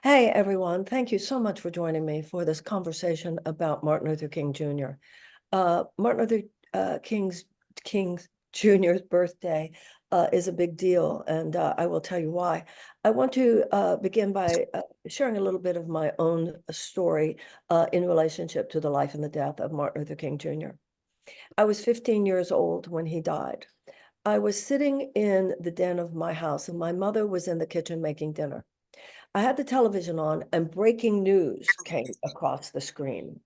Hey, everyone. Thank you so much for joining me for this conversation about Martin Luther King Jr. Martin Luther King Jr.'s birthday is a big deal, and I will tell you why. I want to begin by sharing a little bit of my own story in relationship to the life and the death of Martin Luther King Jr. I was 15 years old when he died. I was sitting in the den of my house, and my mother was in the kitchen making dinner. I had the television on and breaking news came across the screen.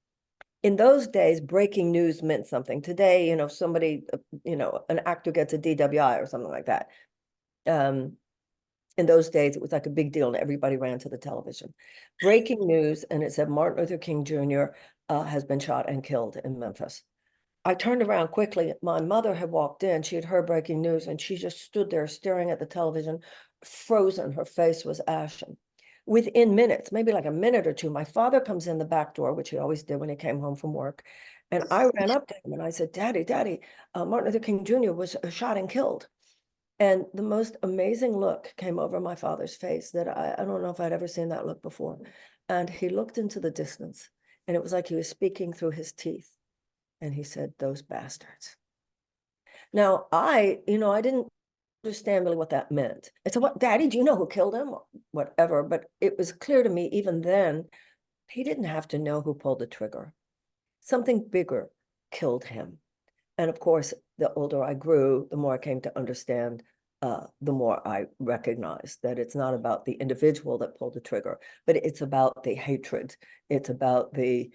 In those days, breaking news meant something. Today, somebody, an actor gets a DWI or something like that. In those days, it was like a big deal and everybody ran to the television. Breaking news, and it said Martin Luther King Jr. Has been shot and killed in Memphis. I turned around quickly. My mother had walked in. She had heard breaking news and she just stood there staring at the television, frozen. Her face was ashen. Within minutes, maybe like a minute or two, my father comes in the back door, which he always did when he came home from work. And I ran up to him and I said, Daddy, Martin Luther King Jr. was shot and killed. And the most amazing look came over my father's face that I don't know if I'd ever seen that look before. And he looked into the distance and it was like he was speaking through his teeth. And he said, those bastards. Now, I didn't understand really what that meant. I said, what, Daddy, do you know who killed him? Whatever. But it was clear to me even then, he didn't have to know who pulled the trigger. Something bigger killed him. And of course, the older I grew, the more I came to understand, the more I recognized that it's not about the individual that pulled the trigger, but it's about the hatred. It's about the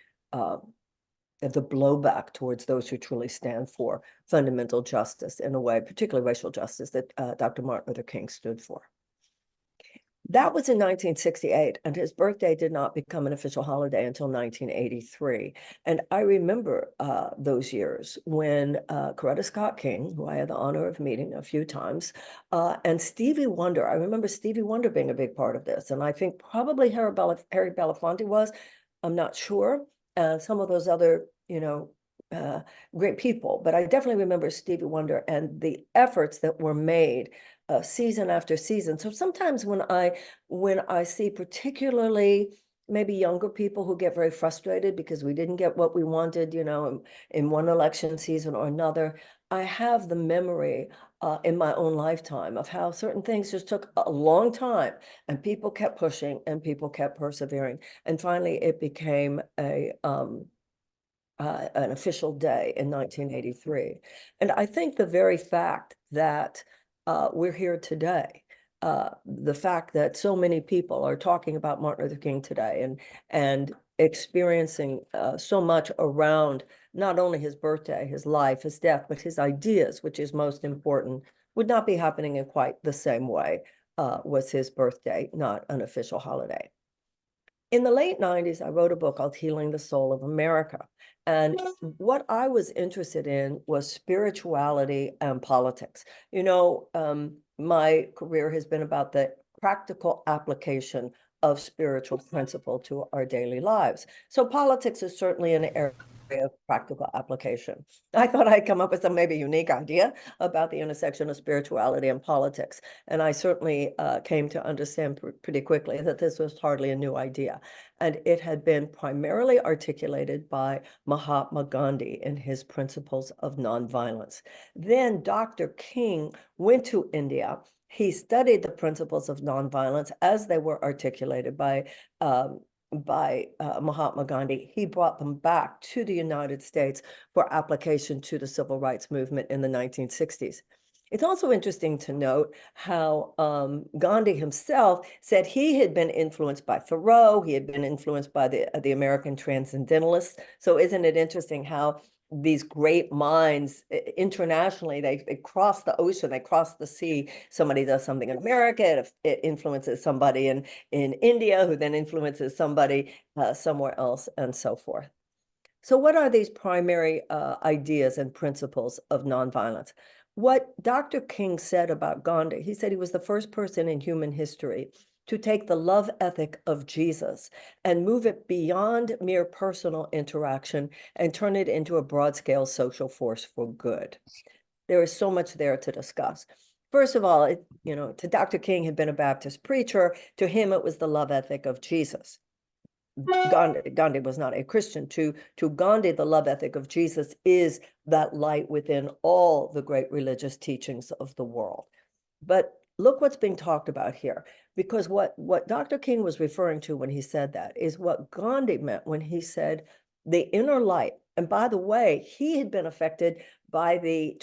blowback towards those who truly stand for fundamental justice in a way, particularly racial justice, that Dr. Martin Luther King stood for. That was in 1968, and his birthday did not become an official holiday until 1983. And I remember those years when Coretta Scott King, who I had the honor of meeting a few times, and Stevie Wonder. I remember Stevie Wonder being a big part of this, and I think probably Harry Belafonte was. I'm not sure. Some of those other, great people, but I definitely remember Stevie Wonder and the efforts that were made season after season. So sometimes when I see particularly maybe younger people who get very frustrated because we didn't get what we wanted, in one election season or another, I have the memory in my own lifetime of how certain things just took a long time and people kept pushing and people kept persevering. And finally, it became an official day in 1983. And I think the very fact that we're here today, the fact that so many people are talking about Martin Luther King today and experiencing so much around not only his birthday, his life, his death, but his ideas, which is most important, would not be happening in quite the same way was his birthday not an official holiday. In the late 90s, I wrote a book called Healing the Soul of America. And what I was interested in was spirituality and politics. My career has been about the practical application of spiritual principle to our daily lives. So politics is certainly an area of practical application. I thought I'd come up with some maybe unique idea about the intersection of spirituality and politics. And I certainly came to understand pretty quickly that this was hardly a new idea. And it had been primarily articulated by Mahatma Gandhi in his principles of nonviolence. Then Dr. King went to India. He studied the principles of nonviolence as they were articulated by Mahatma Gandhi. He brought them back to the United States for application to the civil rights movement in the 1960s. It's also interesting to note how Gandhi himself said he had been influenced by Thoreau. He had been influenced by the American transcendentalists. So isn't it interesting how these great minds internationally, they cross the ocean, they cross the sea. Somebody does something in America, it influences somebody in India, who then influences somebody somewhere else, and so forth. So what are these primary ideas and principles of nonviolence? What Dr. King said about Gandhi, he said he was the first person in human history to take the love ethic of Jesus and move it beyond mere personal interaction and turn it into a broad-scale social force for good. There is so much there to discuss. First of all, to Dr. King had been a Baptist preacher. To him, it was the love ethic of Jesus. Gandhi was not a Christian. To Gandhi, the love ethic of Jesus is that light within all the great religious teachings of the world. But look what's being talked about here, because what Dr. King was referring to when he said that is what Gandhi meant when he said the inner light. And by the way, he had been affected by the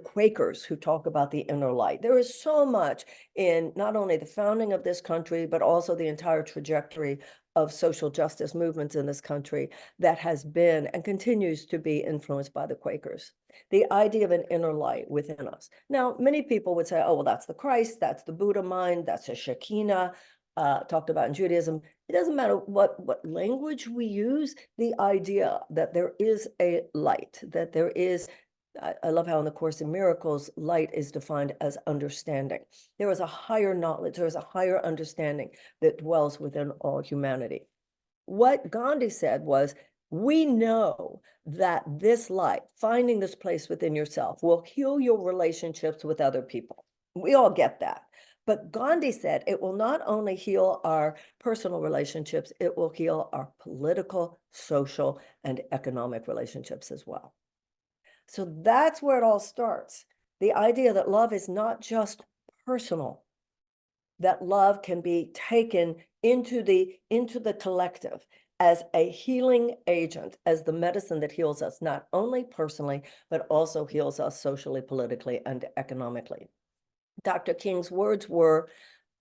Quakers who talk about the inner light. There is so much in not only the founding of this country, but also the entire trajectory of social justice movements in this country that has been and continues to be influenced by the Quakers. The idea of an inner light within us. Now, many people would say, oh, well, that's the Christ, that's the Buddha mind, that's a Shekinah, talked about in Judaism. It doesn't matter what language we use, the idea that there is a light, that there is, I love how in the Course in Miracles, light is defined as understanding. There is a higher knowledge, there is a higher understanding that dwells within all humanity. What Gandhi said was, we know that this light, finding this place within yourself, will heal your relationships with other people. We all get that. But Gandhi said it will not only heal our personal relationships, it will heal our political, social, and economic relationships as well. So that's where it all starts. The idea that love is not just personal, that love can be taken into the collective as a healing agent, as the medicine that heals us, not only personally, but also heals us socially, politically, and economically. Dr. King's words were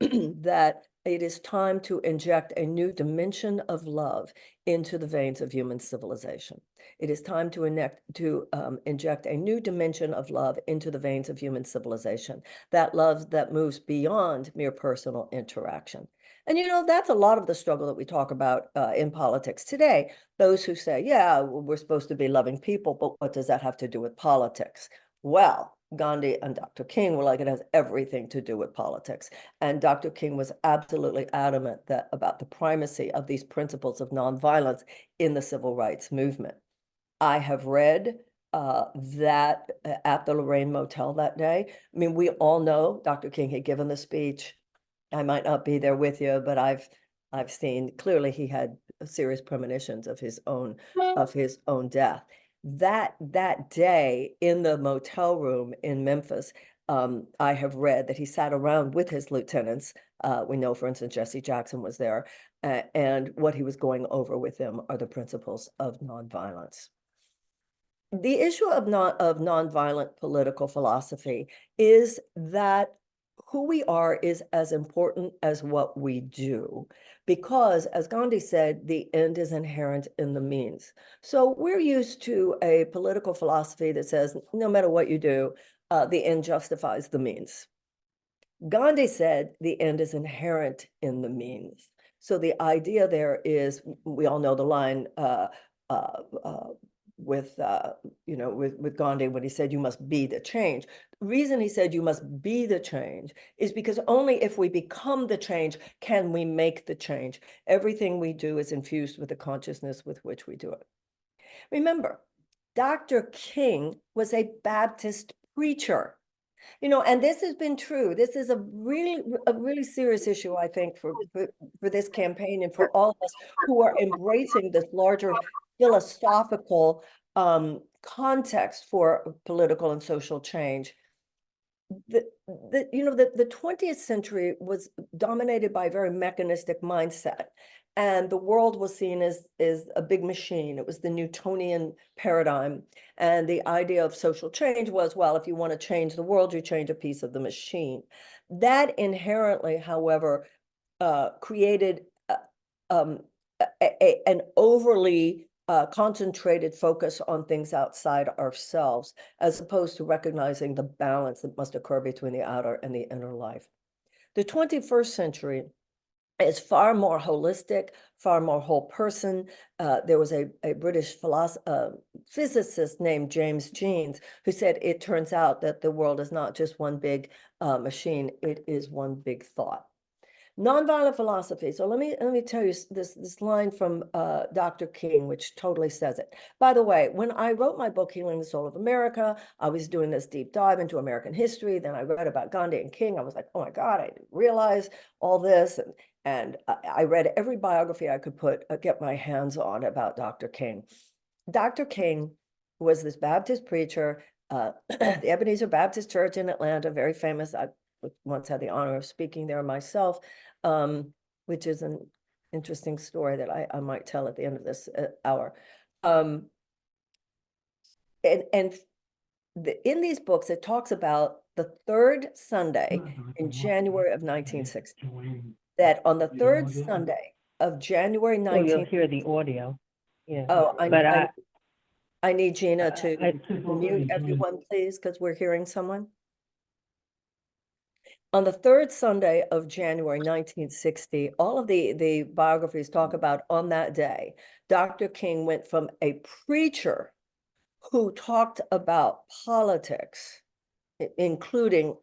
that it is time to inject a new dimension of love into the veins of human civilization. It is time to inject a new dimension of love into the veins of human civilization, that love that moves beyond mere personal interaction. And that's a lot of the struggle that we talk about in politics today. Those who say, yeah, we're supposed to be loving people, but what does that have to do with politics? Well, Gandhi and Dr. King were like, it has everything to do with politics. And Dr. King was absolutely adamant about the primacy of these principles of nonviolence in the civil rights movement. I have read that at the Lorraine Motel that day. I mean, we all know Dr. King had given the speech. I might not be there with you, but I've seen clearly he had serious premonitions of his own death. That day in the motel room in Memphis, I have read that he sat around with his lieutenants. We know, for instance, Jesse Jackson was there, and what he was going over with them are the principles of nonviolence. The issue of nonviolent political philosophy is that who we are is as important as what we do, because, as Gandhi said, the end is inherent in the means. So we're used to a political philosophy that says, no matter what you do, the end justifies the means. Gandhi said the end is inherent in the means. So the idea there is, we all know the line with Gandhi when he said, you must be the change. The reason he said you must be the change is because only if we become the change can we make the change. Everything we do is infused with the consciousness with which we do it. Remember, Dr. King was a Baptist preacher. And this has been true. This is a really serious issue, I think, for this campaign and for all of us who are embracing this larger philosophical context for political and social change. The 20th century was dominated by a very mechanistic mindset, and the world was seen as a big machine. It was the Newtonian paradigm, and the idea of social change was, well, if you want to change the world, you change a piece of the machine. That inherently, however, created an overly concentrated focus on things outside ourselves, as opposed to recognizing the balance that must occur between the outer and the inner life. The 21st century is far more holistic, far more whole person. There was a British physicist named James Jeans who said, it turns out that the world is not just one big machine, it is one big thought. Nonviolent philosophy. So let me tell you this line from Dr. King, which totally says it. By the way, when I wrote my book, Healing the Soul of America, I was doing this deep dive into American history. Then I read about Gandhi and King. I was like, oh my God, I didn't realize all this. And I read every biography I could get my hands on about Dr. King. Dr. King was this Baptist preacher, the Ebenezer Baptist Church in Atlanta, very famous. I once had the honor of speaking there myself, which is an interesting story that I might tell at the end of this hour. And in these books, it talks about the third Sunday in January of 1960. That on the third Sunday of January 1960. Oh, you'll hear the audio. Yeah. Oh, But I need Gina to mute everyone, please, because we're hearing someone. On the third Sunday of January 1960, all of the biographies talk about on that day, Dr. King went from a preacher who talked about politics, including,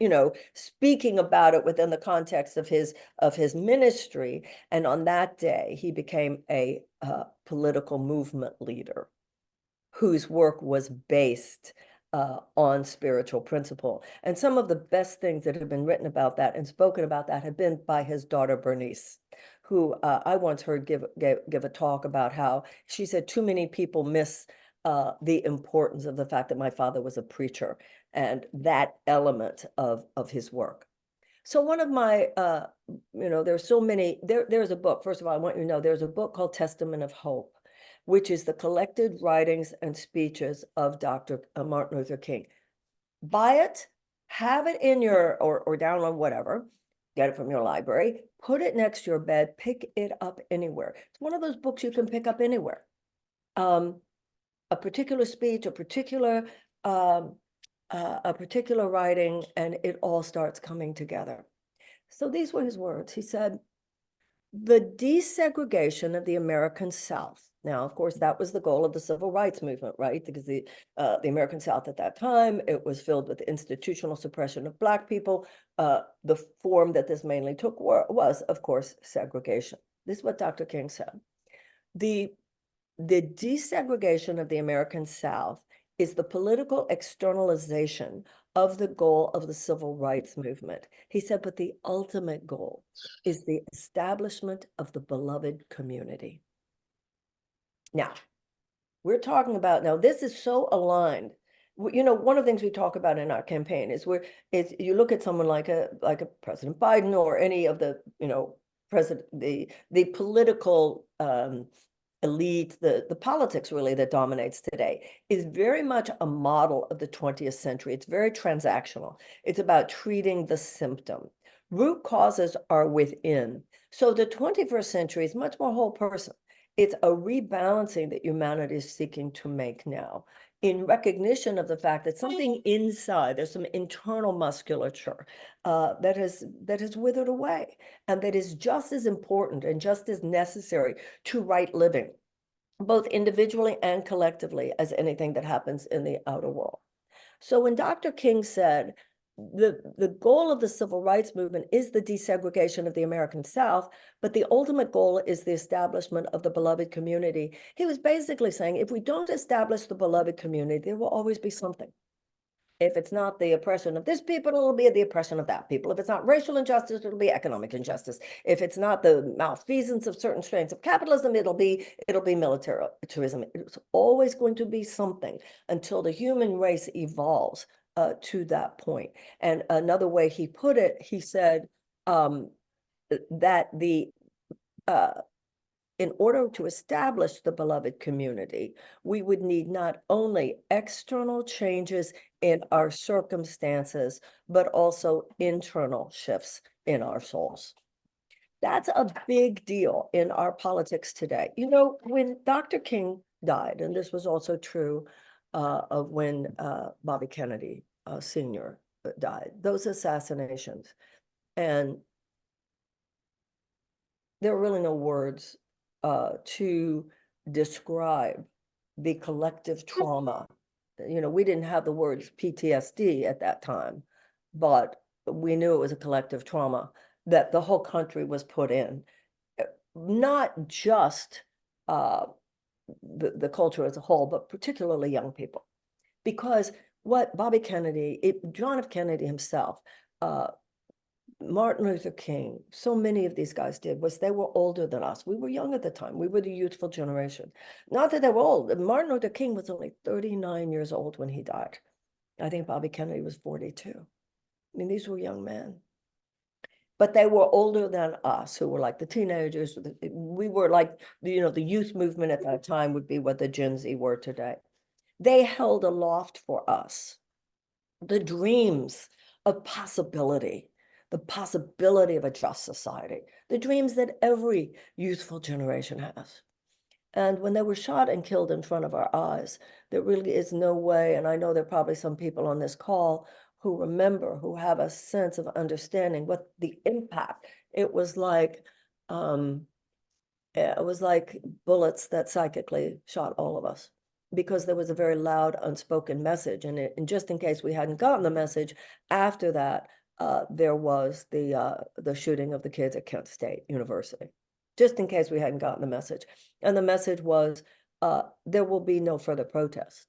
speaking about it within the context of his ministry. And on that day, he became a political movement leader whose work was based on spiritual principle. And some of the best things that have been written about that and spoken about that have been by his daughter, Bernice, who I once heard give a talk about how she said too many people miss the importance of the fact that my father was a preacher and that element of his work. So one of my, there's so many, there's a book, first of all, I want you to know there's a book called Testament of Hope, which is the collected writings and speeches of Dr. Martin Luther King. Buy it, have it in your, or download whatever, get it from your library, put it next to your bed, pick it up anywhere. It's one of those books you can pick up anywhere. A particular speech, a particular writing, and it all starts coming together. So these were his words. He said, the desegregation of the American South. Now, of course, that was the goal of the civil rights movement, right? Because the American South at that time, it was filled with institutional suppression of Black people. The form that this mainly took was, of course, segregation. This is what Dr. King said. The desegregation of the American South is the political externalization of the goal of the civil rights movement. He said, but the ultimate goal is the establishment of the beloved community. Now, we're talking about, now this is so aligned. One of the things we talk about in our campaign is you look at someone like a President Biden or any of the, the political elite, the politics really that dominates today is very much a model of the 20th century. It's very transactional. It's about treating the symptom. Root causes are within. So the 21st century is much more whole person. It's a rebalancing that humanity is seeking to make now in recognition of the fact that something inside, there's some internal musculature that has withered away and that is just as important and just as necessary to right living, both individually and collectively, as anything that happens in the outer world. So when Dr. King said, the goal of the civil rights movement is the desegregation of the American South, but the ultimate goal is the establishment of the beloved community. He was basically saying, if we don't establish the beloved community, there will always be something. If it's not the oppression of this people, it'll be the oppression of that people. If it's not racial injustice, it'll be economic injustice. If it's not the malfeasance of certain strains of capitalism, it'll be militarism. It's always going to be something until the human race evolves to that point. And another way he put it, he said that in order to establish the beloved community, we would need not only external changes in our circumstances, but also internal shifts in our souls. That's a big deal in our politics today. When Dr. King died, and this was also true of when Bobby Kennedy Sr. died, those assassinations, and there are really no words to describe the collective trauma. We didn't have the words PTSD at that time, but we knew it was a collective trauma that the whole country was put in, not just the culture as a whole, but particularly young people. Because what Bobby Kennedy, John F. Kennedy himself, Martin Luther King, so many of these guys did was they were older than us. We were young at the time. We were the youthful generation. Not that they were old. Martin Luther King was only 39 years old when he died. I think Bobby Kennedy was 42. I mean, these were young men. But they were older than us, who were like the teenagers. We were like, you know, the youth movement at that time would be what the Gen Z were today. They held aloft for us the dreams of possibility, the possibility of a just society, the dreams that every youthful generation has. And when they were shot and killed in front of our eyes, there really is no way, and I know there are probably some people on this call who remember, who have a sense of understanding what the impact. It was like bullets that psychically shot all of us, because there was a very loud, unspoken message. And just in case we hadn't gotten the message, after that, there was the shooting of the kids at Kent State University, just in case we hadn't gotten the message. And the message was, there will be no further protest.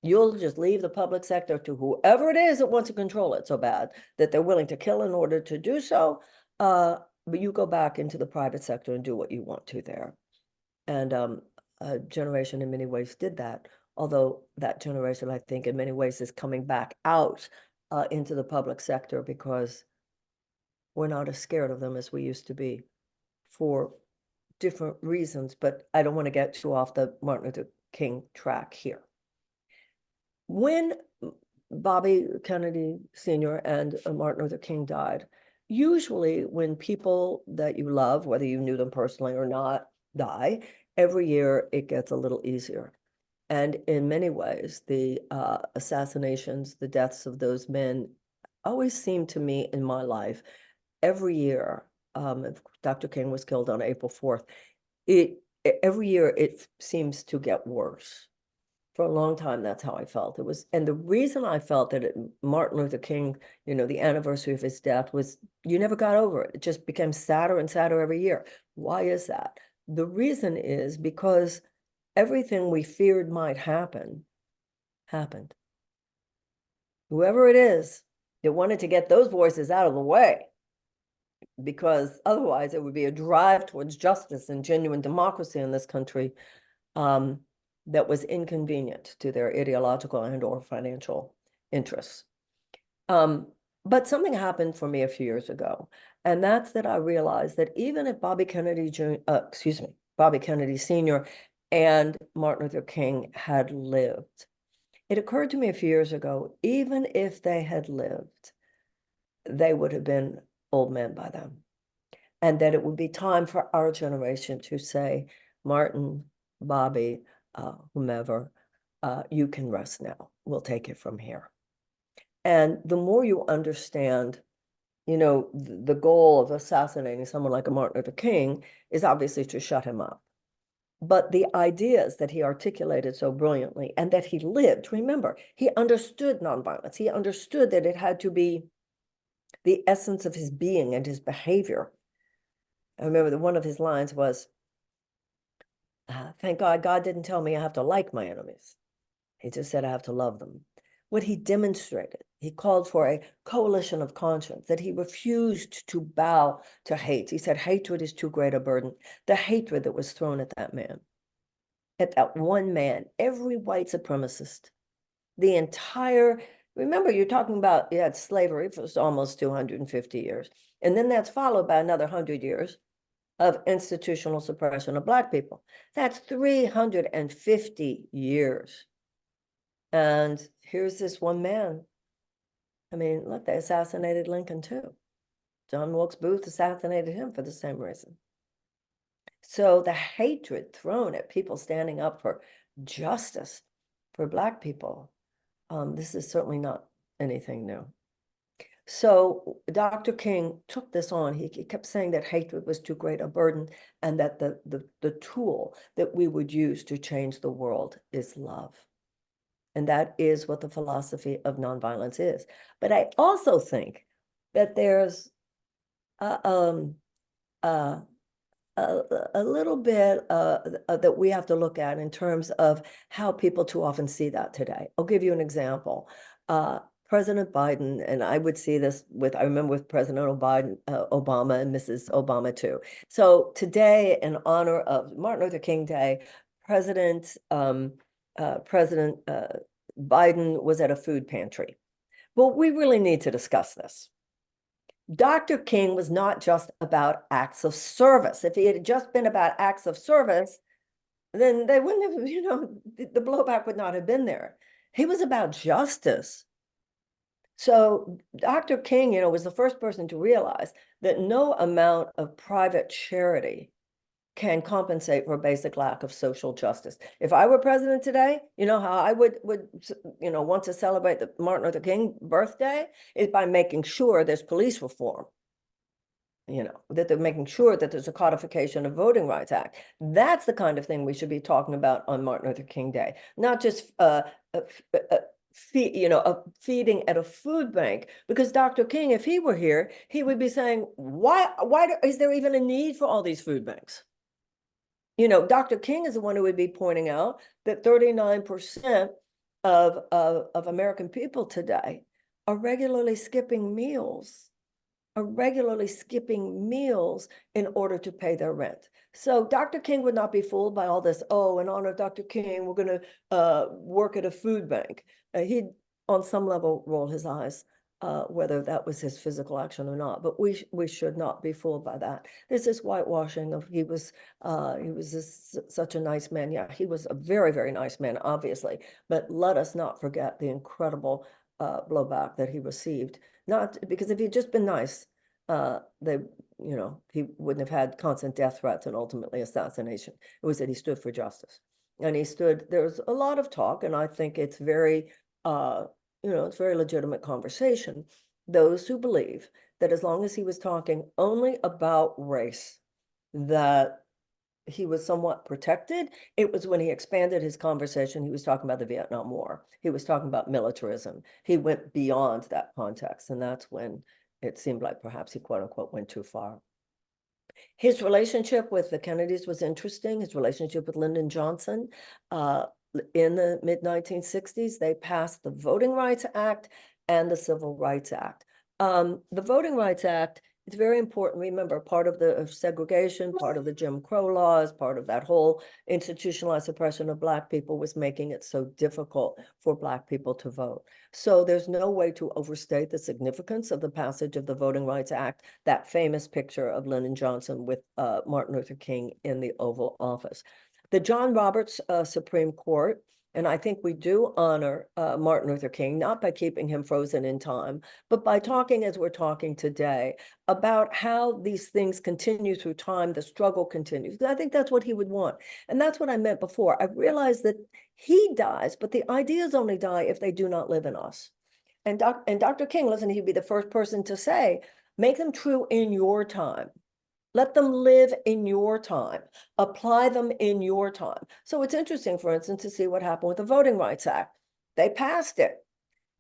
You'll just leave the public sector to whoever it is that wants to control it so bad that they're willing to kill in order to do so. But you go back into the private sector and do what you want to there. And a generation in many ways did that, although that generation, I think, in many ways is coming back out into the public sector because we're not as scared of them as we used to be for different reasons. But I don't want to get too off the Martin Luther King track here. When Bobby Kennedy Sr. and Martin Luther King died, usually when people that you love, whether you knew them personally or not, die, every year it gets a little easier. And in many ways, the assassinations, the deaths of those men always seem to me in my life, every year, Dr. King was killed on April 4th, every year it seems to get worse. For a long time, that's how I felt. It was, and the reason I felt that Martin Luther King, you know, the anniversary of his death was, you never got over it. It just became sadder and sadder every year. Why is that? The reason is because everything we feared might happen, happened. Whoever it is that wanted to get those voices out of the way, because otherwise it would be a drive towards justice and genuine democracy in this country, that was inconvenient to their ideological and or financial interests. But something happened for me a few years ago, and that's that I realized that even if Bobby Kennedy Sr. and Martin Luther King had lived, it occurred to me a few years ago, even if they had lived, they would have been old men by then. And that it would be time for our generation to say, Martin, Bobby, whomever, you can rest now. We'll take it from here. And the more you understand, you know, the goal of assassinating someone like a Martin Luther King is obviously to shut him up. But the ideas that he articulated so brilliantly and that he lived, remember, he understood nonviolence. He understood that it had to be the essence of his being and his behavior. I remember that one of his lines was, thank God, God didn't tell me I have to like my enemies. He just said I have to love them. What he demonstrated, he called for a coalition of conscience, that he refused to bow to hate. He said hatred is too great a burden. The hatred that was thrown at that man, at that one man, every white supremacist, the entire, remember you're talking about, you had slavery for almost 250 years. And then that's followed by another 100 years of institutional suppression of Black people. That's 350 years. And here's this one man. I mean, look, they assassinated Lincoln too. John Wilkes Booth assassinated him for the same reason. So the hatred thrown at people standing up for justice for Black people, this is certainly not anything new. So Dr. King took this on. He kept saying that hatred was too great a burden and that the tool that we would use to change the world is love. And that is what the philosophy of nonviolence is. But I also think that there's uh, um, uh, a little bit that we have to look at in terms of how people too often see that today. I'll give you an example. President Biden, and I would see this I remember with President Obama and Mrs. Obama too. So today, in honor of Martin Luther King Day, President Biden was at a food pantry. Well, we really need to discuss this. Dr. King was not just about acts of service. If he had just been about acts of service, then they wouldn't have, the blowback would not have been there. He was about justice. So Dr. King, was the first person to realize that no amount of private charity can compensate for a basic lack of social justice. If I were president today, you know how I would want to celebrate the Martin Luther King birthday is by making sure there's police reform. That they're making sure that there's a codification of Voting Rights Act. That's the kind of thing we should be talking about on Martin Luther King Day, not just feeding at a food bank. Because Dr. King, if he were here, he would be saying, why is there even a need for all these food banks? Dr. King is the one who would be pointing out that 39% of American people today are regularly skipping meals in order to pay their rent. So Dr. King would not be fooled by all this, oh, in honor of Dr. King, we're going to work at a food bank. He'd, on some level, roll his eyes, whether that was his physical action or not. But we should not be fooled by that. This is whitewashing of he was such a nice man. Yeah, he was a very, very nice man, obviously. But let us not forget the incredible blowback that he received. Not because if he'd just been nice, he wouldn't have had constant death threats and ultimately assassination. It was that he stood for justice. And there's a lot of talk, and I think it's very, it's very legitimate conversation. Those who believe that as long as he was talking only about race, that he was somewhat protected. It was when he expanded his conversation, he was talking about the Vietnam War. He was talking about militarism. He went beyond that context, and that's when it seemed like perhaps he, quote unquote, went too far. His relationship with the Kennedys was interesting. His relationship with Lyndon Johnson. In the mid-1960s, they passed the Voting Rights Act and the Civil Rights Act. The Voting Rights Act, it's very important. Remember, part of the segregation, part of the Jim Crow laws, part of that whole institutionalized suppression of Black people was making it so difficult for Black people to vote. So there's no way to overstate the significance of the passage of the Voting Rights Act, that famous picture of Lyndon Johnson with Martin Luther King in the Oval Office. The John Roberts Supreme Court, and I think we do honor Martin Luther King, not by keeping him frozen in time, but by talking as we're talking today about how these things continue through time, the struggle continues. I think that's what he would want. And that's what I meant before. I realized that he dies, but the ideas only die if they do not live in us. And Dr. King, listen, he'd be the first person to say, make them true in your time. Let them live in your time. Apply them in your time. So it's interesting, for instance, to see what happened with the Voting Rights Act. They passed it.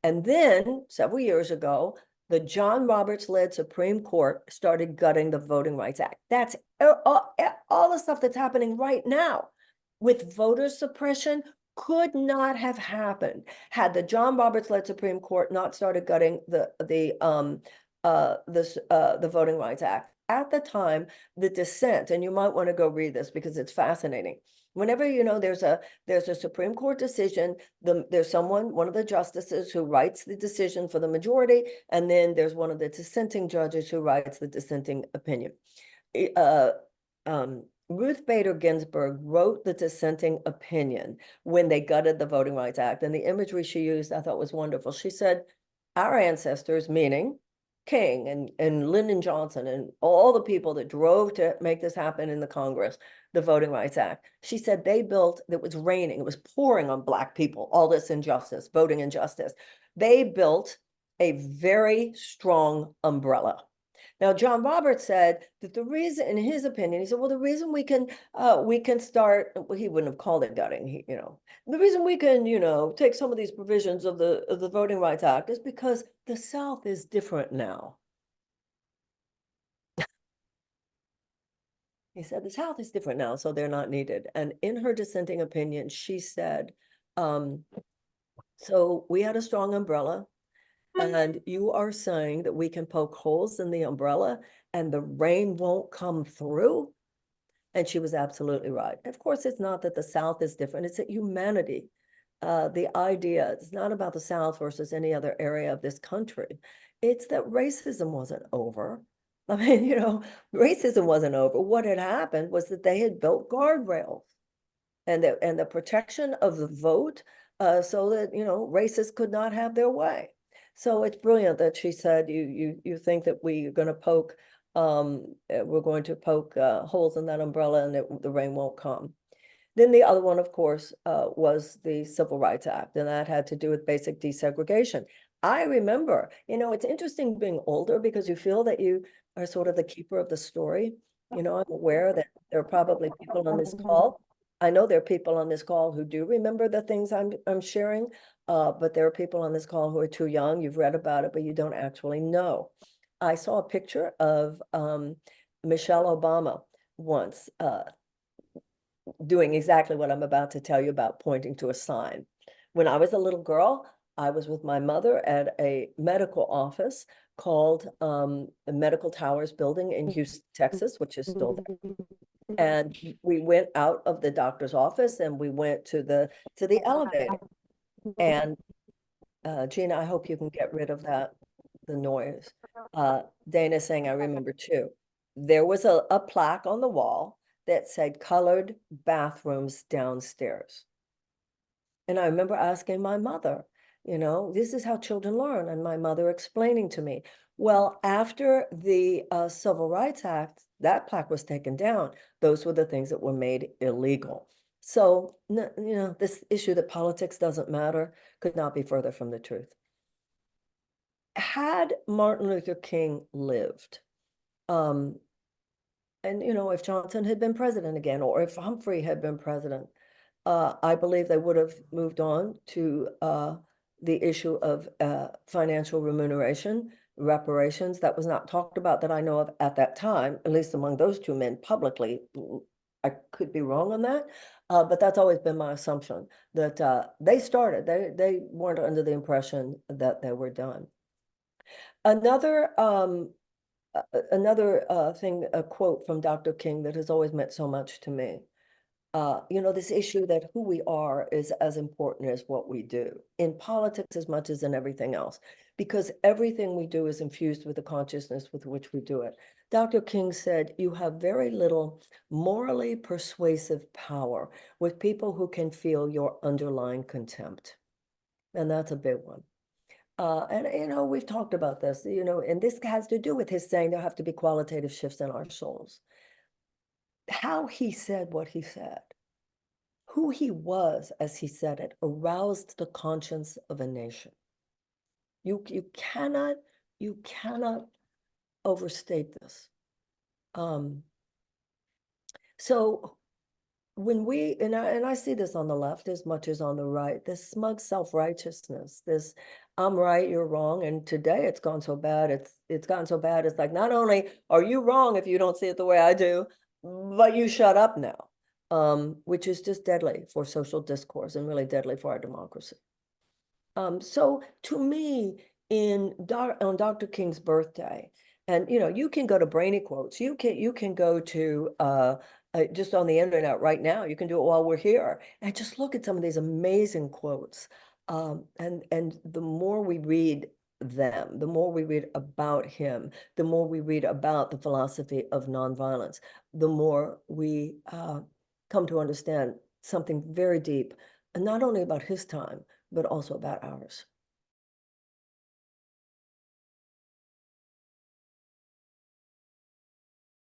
And then several years ago, the John Roberts-led Supreme Court started gutting the Voting Rights Act. That's all the stuff that's happening right now with voter suppression could not have happened had the John Roberts-led Supreme Court not started gutting the Voting Rights Act. At the time, the dissent, and you might want to go read this because it's fascinating. Whenever, there's a Supreme Court decision, there's one of the justices who writes the decision for the majority, and then there's one of the dissenting judges who writes the dissenting opinion. Ruth Bader Ginsburg wrote the dissenting opinion when they gutted the Voting Rights Act, and the imagery she used I thought was wonderful. She said, our ancestors, meaning King and Lyndon Johnson and all the people that drove to make this happen in the Congress, the Voting Rights Act. She said it was raining, it was pouring on Black people, all this injustice, voting injustice. They built a very strong umbrella. Now, John Roberts said that the reason, in his opinion, he said, well, the reason we can start, well, he wouldn't have called it gutting, the reason we can, take some of these provisions of the Voting Rights Act is because the South is different now. He said, the South is different now, so they're not needed. And in her dissenting opinion, she said, so we had a strong umbrella, and you are saying that we can poke holes in the umbrella and the rain won't come through? And she was absolutely right. Of course, it's not that the South is different, it's that humanity, the idea, it's not about the South versus any other area of this country. It's that racism wasn't over. I mean, racism wasn't over. What had happened was that they had built guardrails and the protection of the vote, so that, racists could not have their way. So it's brilliant that she said, you think that we're going to poke holes in that umbrella and the rain won't come. Then the other one, of course, was the Civil Rights Act, and that had to do with basic desegregation. I remember, it's interesting being older because you feel that you are sort of the keeper of the story. I'm aware that there are probably people on this call. I know there are people on this call who do remember the things I'm sharing, but there are people on this call who are too young. You've read about it, but you don't actually know. I saw a picture of Michelle Obama once, doing exactly what I'm about to tell you about, pointing to a sign. When I was a little girl, I was with my mother at a medical office called the Medical Towers building in Houston, Texas, which is still there. And we went out of the doctor's office and we went to the elevator. And Gina, I hope you can get rid of the noise. Dana saying, I remember too. There was a plaque on the wall that said colored bathrooms downstairs. And I remember asking my mother, this is how children learn. And my mother explaining to me, well, after the Civil Rights Act, that plaque was taken down. Those were the things that were made illegal. So, this issue that politics doesn't matter could not be further from the truth. Had Martin Luther King lived, and if Johnson had been president again, or if Humphrey had been president, I believe they would have moved on to the issue of financial remuneration, reparations. That was not talked about that I know of at that time, at least among those two men publicly. I could be wrong on that, but that's always been my assumption, that they started. They weren't under the impression that they were done. Another thing, a quote from Dr. King that has always meant so much to me. This issue that who we are is as important as what we do in politics as much as in everything else, because everything we do is infused with the consciousness with which we do it. Dr. King said, you have very little morally persuasive power with people who can feel your underlying contempt. And that's a big one. And we've talked about this, and this has to do with his saying there have to be qualitative shifts in our souls. How he said what he said, who he was as he said it, aroused the conscience of a nation. You cannot overstate this. So when and I see this on the left as much as on the right, this smug self-righteousness, this I'm right, you're wrong. And today it's gone so bad, it's gotten so bad, it's like, not only are you wrong if you don't see it the way I do, but you shut up now, which is just deadly for social discourse and really deadly for our democracy. So to me, on Dr. King's birthday, and you can go to Brainy Quotes, you can go to just on the internet right now, you can do it while we're here, and just look at some of these amazing quotes. And the more we read them, the more we read about him, the more we read about the philosophy of nonviolence, the more we come to understand something very deep, and not only about his time, but also about ours.